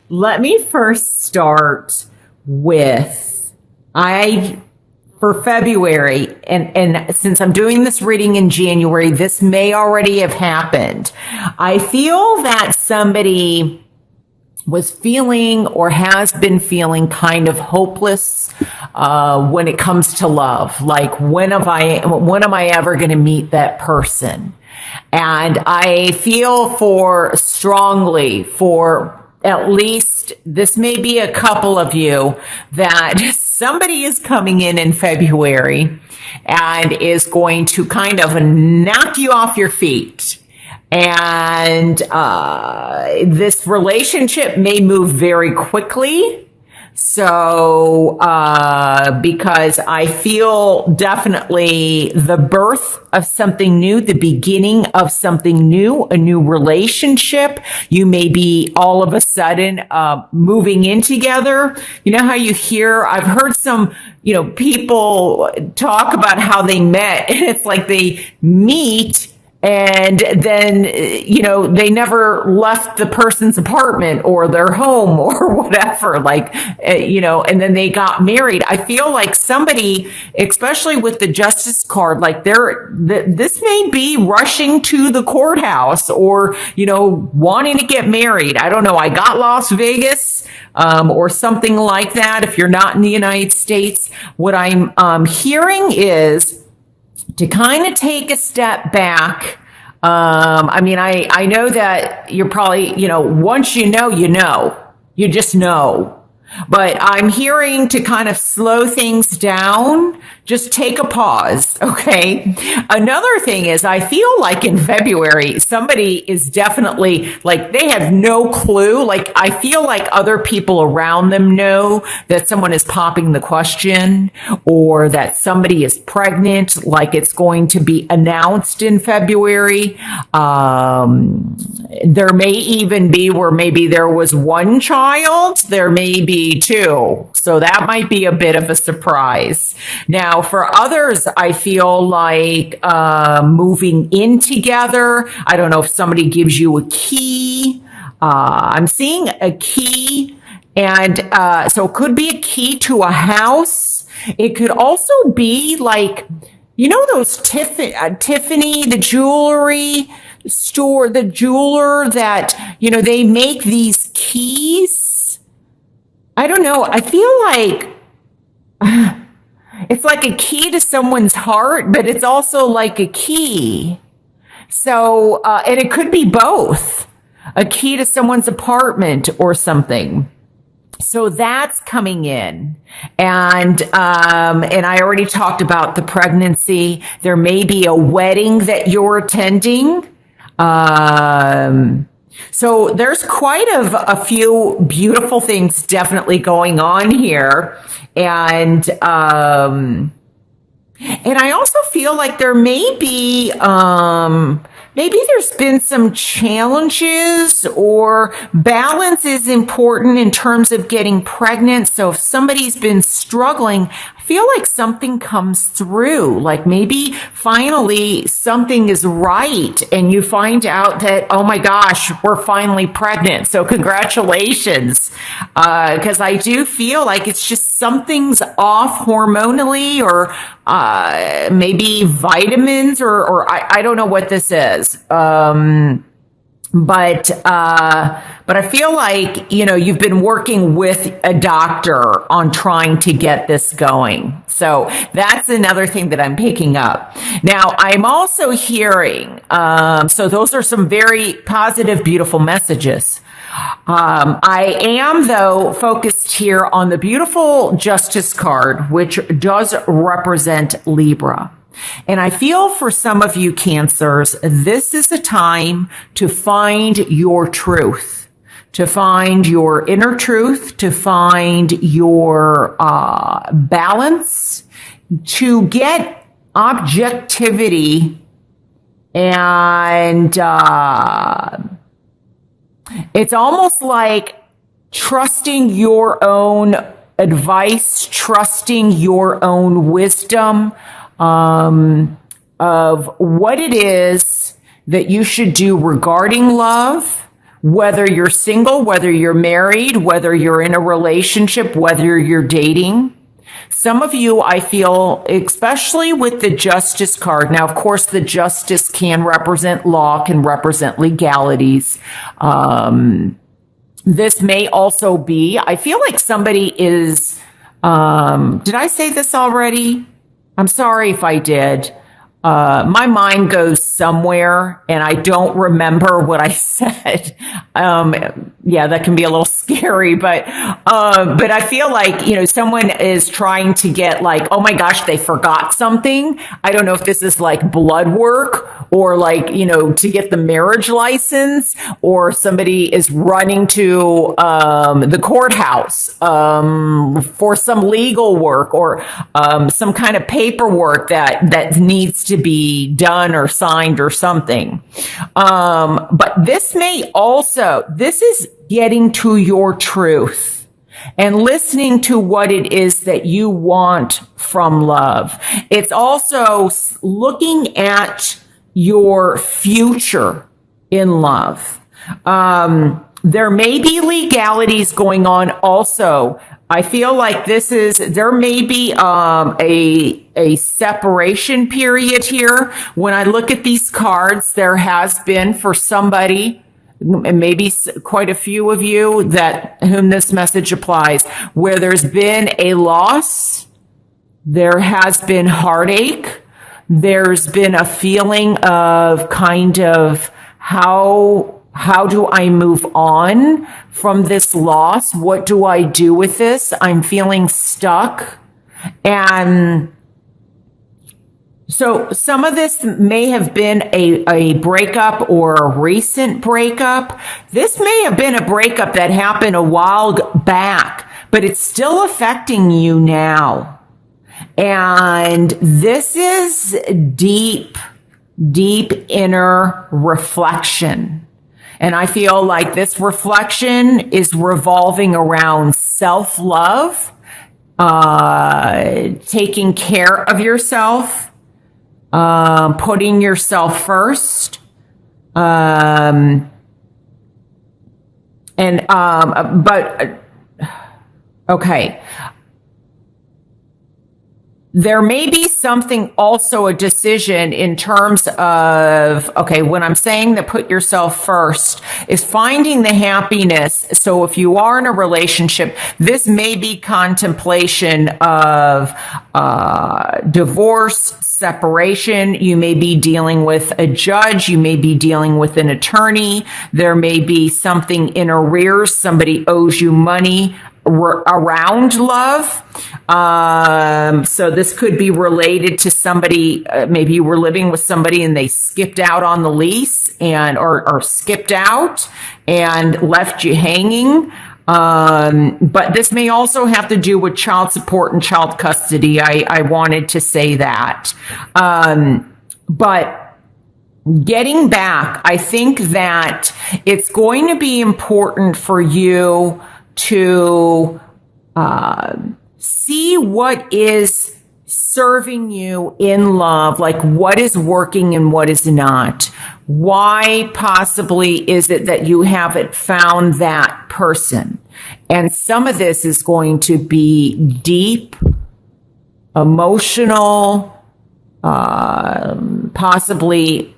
let me first start with for February, and since I'm doing this reading in January, this may already have happened. I feel that somebody was feeling or has been feeling kind of hopeless when it comes to love. Like, when am I ever going to meet that person? And I feel strongly for at least, this may be a couple of you, that somebody is coming in February and is going to kind of knock you off your feet. And this relationship may move very quickly. So, because I feel definitely the birth of something new, the beginning of something new, a new relationship. You may be all of a sudden, moving in together. You know how I've heard some, people talk about how they met, and it's like they meet and then, they never left the person's apartment or their home or whatever, and then they got married. I feel like somebody, especially with the justice card, like this may be rushing to the courthouse or, wanting to get married. I don't know. I got Las Vegas, or something like that. If you're not in the United States, what I'm hearing is to kind of take a step back. I know that you're probably, once you just know. But I'm hearing to kind of slow things down. Just take a pause, okay? Another thing is, I feel like in February, somebody is definitely, like, they have no clue. Like, I feel like other people around them know that someone is popping the question or that somebody is pregnant, like it's going to be announced in February. There may even be where maybe there was one child, there may be two. So that might be a bit of a surprise. Now, for others, I feel like moving in together. I don't know if somebody gives you a key. I'm seeing a key, and so it could be a key to a house. It could also be like, those Tiffany, the jewelry store, the jeweler that, they make these keys. I don't know. I feel like it's like a key to someone's heart, but it's also like a key. So, and it could be both, a key to someone's apartment or something. So that's coming in. And I already talked about the pregnancy. There may be a wedding that you're attending. So there's quite a few beautiful things definitely going on here. And I also feel like there may be, maybe there's been some challenges, or balance is important in terms of getting pregnant. So if somebody's been struggling, I feel like something comes through, like maybe finally something is right and you find out that, oh my gosh, we're finally pregnant. So congratulations. Cause I do feel like it's just something's off hormonally, or maybe vitamins, or I don't know what this is. But I feel like, you've been working with a doctor on trying to get this going. So that's another thing that I'm picking up. Now, I'm also hearing, so those are some very positive, beautiful messages. I am, though, focused here on the beautiful Justice card, which does represent Libra. And I feel for some of you Cancers, this is a time to find your truth, to find your inner truth, to find your balance, to get objectivity, and it's almost like trusting your own advice, trusting your own wisdom, of what it is that you should do regarding love, whether you're single, whether you're married, whether you're in a relationship, whether you're dating. Some of you, I feel, especially with the Justice card. Now, of course, the Justice can represent law, can represent legalities. This may also be, I feel like somebody is, did I say this already? I'm sorry if I did. My mind goes somewhere and I don't remember what I said. Yeah, that can be a little scary, but I feel like, someone is trying to get like, oh my gosh, they forgot something. I don't know if this is like blood work or like, to get the marriage license, or somebody is running to, the courthouse, for some legal work, or, some kind of paperwork that needs to be done or signed or something. But this is getting to your truth and listening to what it is that you want from love. It's also looking at your future in love. There may be legalities going on also. I feel like there may be a separation period here. When I look at these cards, there has been for somebody, and maybe quite a few of you whom this message applies, where there's been a loss, there has been heartache, there's been a feeling of kind of how do I move on from this loss? What do I do with this? I'm feeling stuck. And so some of this may have been a breakup or a recent breakup. This may have been a breakup that happened a while back, but it's still affecting you now. And this is deep inner reflection. And I feel like this reflection is revolving around self-love, taking care of yourself, putting yourself first, okay. There may be something also, a decision in terms of, okay, when I'm saying that put yourself first is finding the happiness. So if you are in a relationship, this may be contemplation of divorce, separation. You may be dealing with a judge. You may be dealing with an attorney. There may be something in arrears. Somebody owes you money around love. So this could be related to somebody, maybe you were living with somebody and they skipped out on the lease or skipped out and left you hanging. But this may also have to do with child support and child custody. I wanted to say that. But getting back, I think that it's going to be important for you to see what is serving you in love, like what is working and what is not. Why possibly is it that you haven't found that person? And some of this is going to be deep, emotional, possibly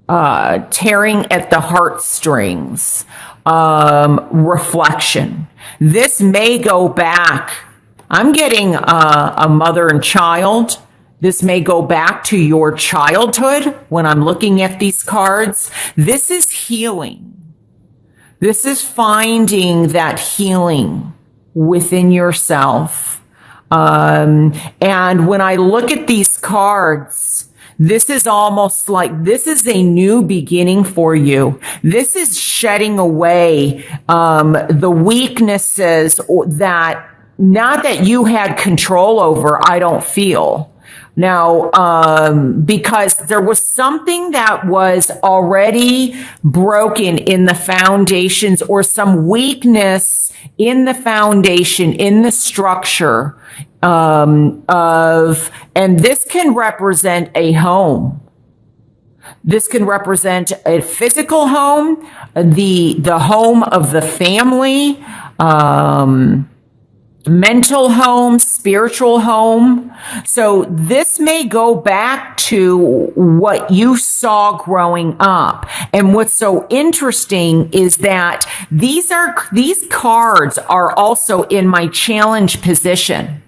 tearing at the heartstrings, reflection. This may go back. I'm getting a mother and child. This may go back to your childhood when I'm looking at these cards. This is healing. This is finding that healing within yourself. And when I look at these cards, this is almost like this is a new beginning for you. This is shedding away the weaknesses that not that you had control over, I don't feel. Now, because there was something that was already broken in the foundations, or some weakness in the foundation, in the structure and this can represent a home. This can represent a physical home. the home of the family, mental home, spiritual home. So this may go back to what you saw growing up. And what's so interesting is that these cards are also in my challenge position.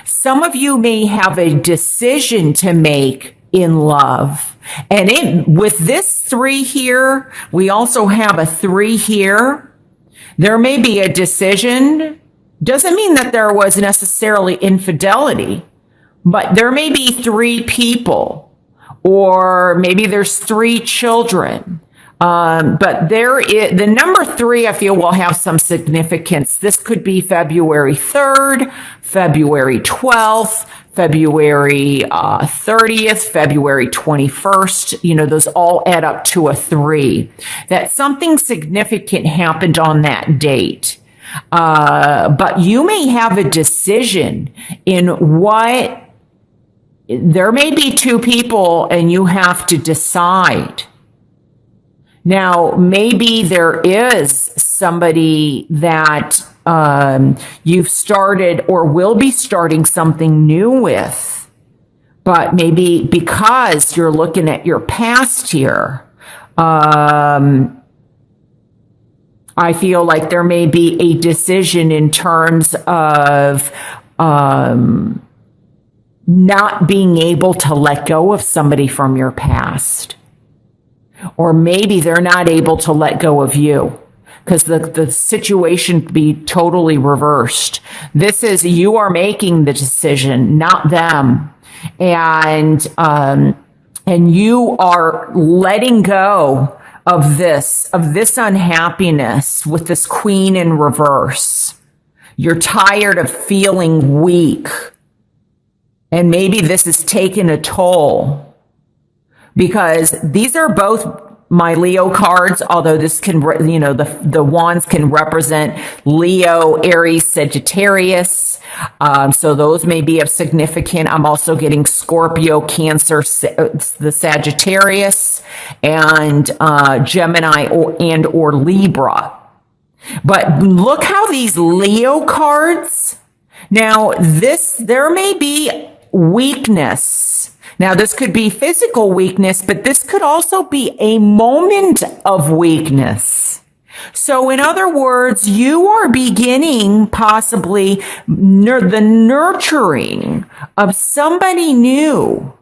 Some of you may have a decision to make in love. And with this 3 here, we also have a 3 here. There may be a decision. Doesn't mean that there was necessarily infidelity, but there may be 3 people, or maybe there's 3 children. But the number 3, I feel, will have some significance. This could be February 3rd, February 12th, February 30th, February 21st. You know, those all add up to a 3. That something significant happened on that date. But you may have a decision in what, there may be 2 people and you have to decide. Now, maybe there is somebody that you've started or will be starting something new with, but maybe because you're looking at your past here, I feel like there may be a decision in terms of not being able to let go of somebody from your past. Or maybe they're not able to let go of you because the situation be totally reversed. This is, you are making the decision, not them. And you are letting go of this unhappiness with this Queen in reverse. You're tired of feeling weak. And maybe this is taking a toll. Because these are both my Leo cards, although this can, you know, the wands can represent Leo, Aries, Sagittarius. So those may be of significant. I'm also getting Scorpio, Cancer, the Sagittarius, and Gemini or Libra. But look how these Leo cards, now there may be weakness. Now, this could be physical weakness, but this could also be a moment of weakness. So in other words, you are beginning possibly the nurturing of somebody new.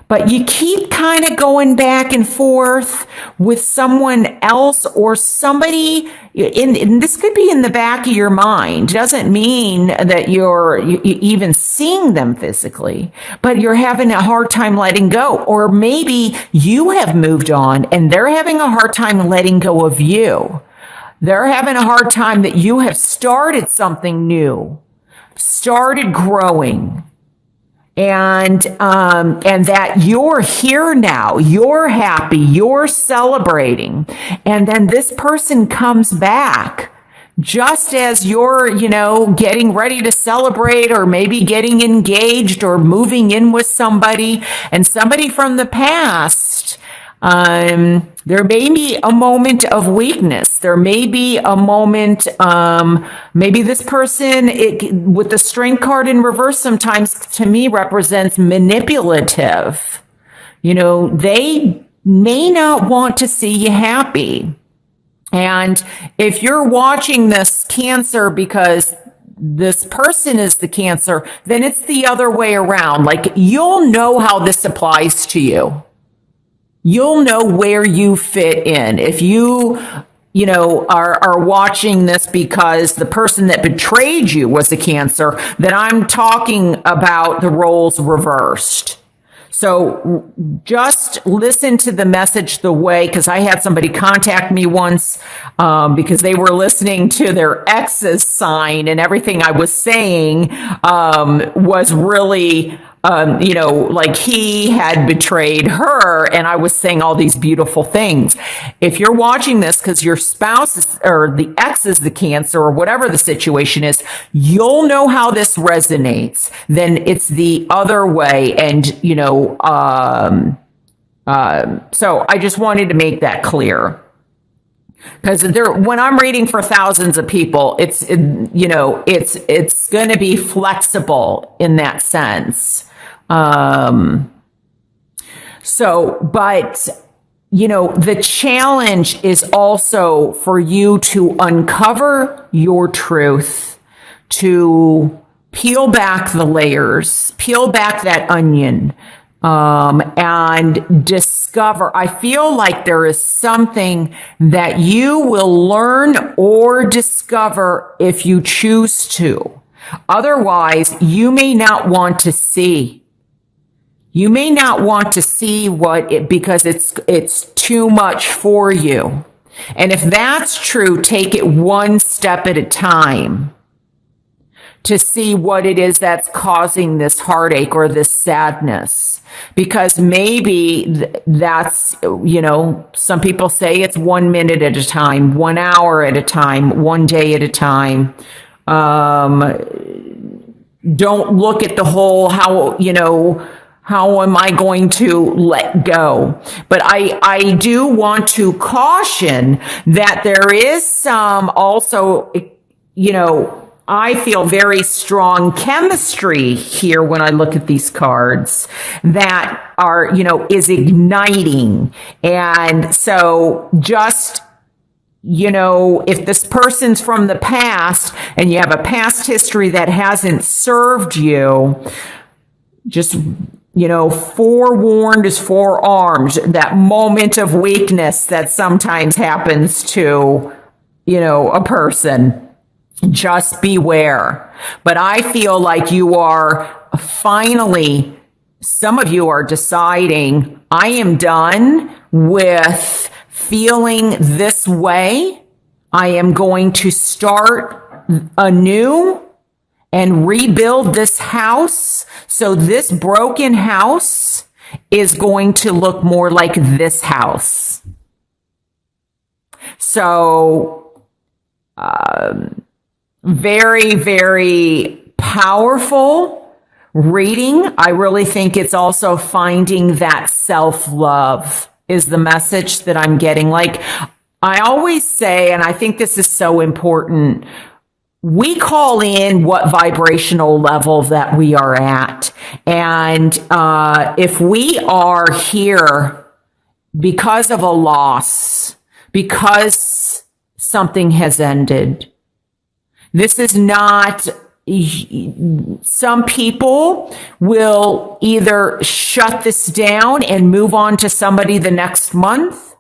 But you keep kind of going back and forth with someone else or somebody, and this could be in the back of your mind. Doesn't mean that you're even seeing them physically, but you're having a hard time letting go. Or maybe you have moved on and they're having a hard time letting go of you. They're having a hard time that you have started something new, started growing. And that you're here now, you're happy, you're celebrating. And then this person comes back just as you're, you know, getting ready to celebrate or maybe getting engaged or moving in with somebody, and somebody from the past. There may be a moment of weakness. There may be a moment, maybe this person, with the Strength card in reverse sometimes to me represents manipulative. You know, they may not want to see you happy. And if you're watching this Cancer because this person is the Cancer, then it's the other way around. Like, you'll know how this applies to you. You'll know where you fit in. If you are watching this because the person that betrayed you was a Cancer, then I'm talking about the roles reversed. So just listen to the message the way, because I had somebody contact me once because they were listening to their ex's sign, and everything I was saying was really like he had betrayed her, and I was saying all these beautiful things. If you're watching this because your spouse is, or the ex is the Cancer, or whatever the situation is, you'll know how this resonates. Then it's the other way. And, so I just wanted to make that clear. Because when I'm reading for thousands of people, it's going to be flexible in that sense. But the challenge is also for you to uncover your truth, to peel back the layers, peel back that onion, and discover. I feel like there is something that you will learn or discover if you choose to. Otherwise, you may not want to see. You may not want to see because it's too much for you. And if that's true, take it one step at a time to see what it is that's causing this heartache or this sadness. Because maybe that's, some people say it's 1 minute at a time, 1 hour at a time, 1 day at a time. Don't look at the whole, how am I going to let go? But I do want to caution that there is some also, I feel very strong chemistry here when I look at these cards that are, is igniting. And so just, if this person's from the past and you have a past history that hasn't served you, just, forewarned is forearmed, that moment of weakness that sometimes happens to, a person. Just beware. But I feel like you are finally, some of you are deciding, I am done with feeling this way. I am going to start anew and rebuild this house. So this broken house is going to look more like this house. So, very, very powerful reading. I really think it's also finding that self-love is the message that I'm getting. Like I always say, and I think this is so important, we call in what vibrational level that we are at. And if we are here because of a loss, because something has ended, this is not, some people will either shut this down and move on to somebody the next month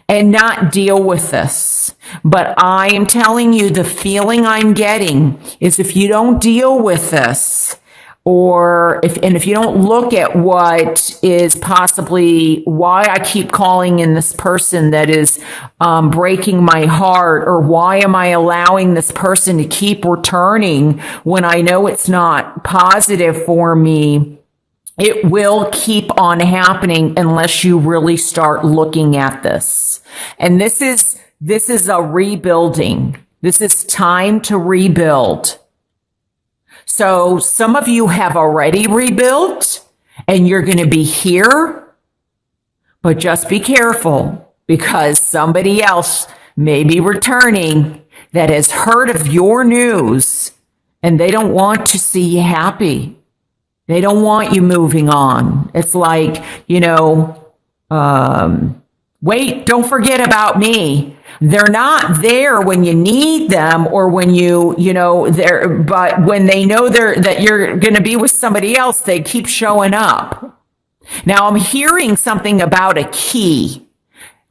and not deal with this. But I am telling you, the feeling I'm getting is if you don't deal with this, if you don't look at what is possibly why I keep calling in this person that is breaking my heart, or why am I allowing this person to keep returning when I know it's not positive for me, it will keep on happening unless you really start looking at this. And this is a rebuilding. This is time to rebuild. So some of you have already rebuilt and you're going to be here, but just be careful because somebody else may be returning that has heard of your news and they don't want to see you happy. They don't want you moving on. It's like, wait, don't forget about me. They're not there when you need them or when but when they know that you're going to be with somebody else, they keep showing up. Now I'm hearing something about a key.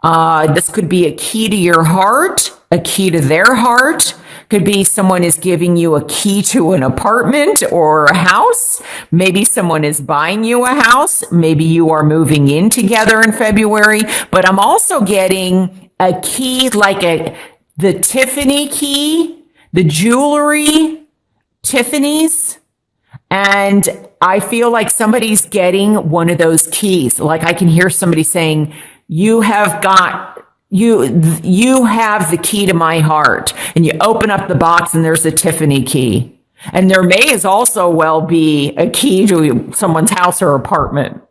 This could be a key to your heart, a key to their heart. Could be someone is giving you a key to an apartment or a house. Maybe someone is buying you a house. Maybe you are moving in together in February. But I'm also getting a key like the Tiffany key, the jewelry, Tiffany's. And I feel like somebody's getting one of those keys. Like I can hear somebody saying, you have the key to my heart. And you open up the box and there's a Tiffany key. And there may as also well be a key to someone's house or apartment.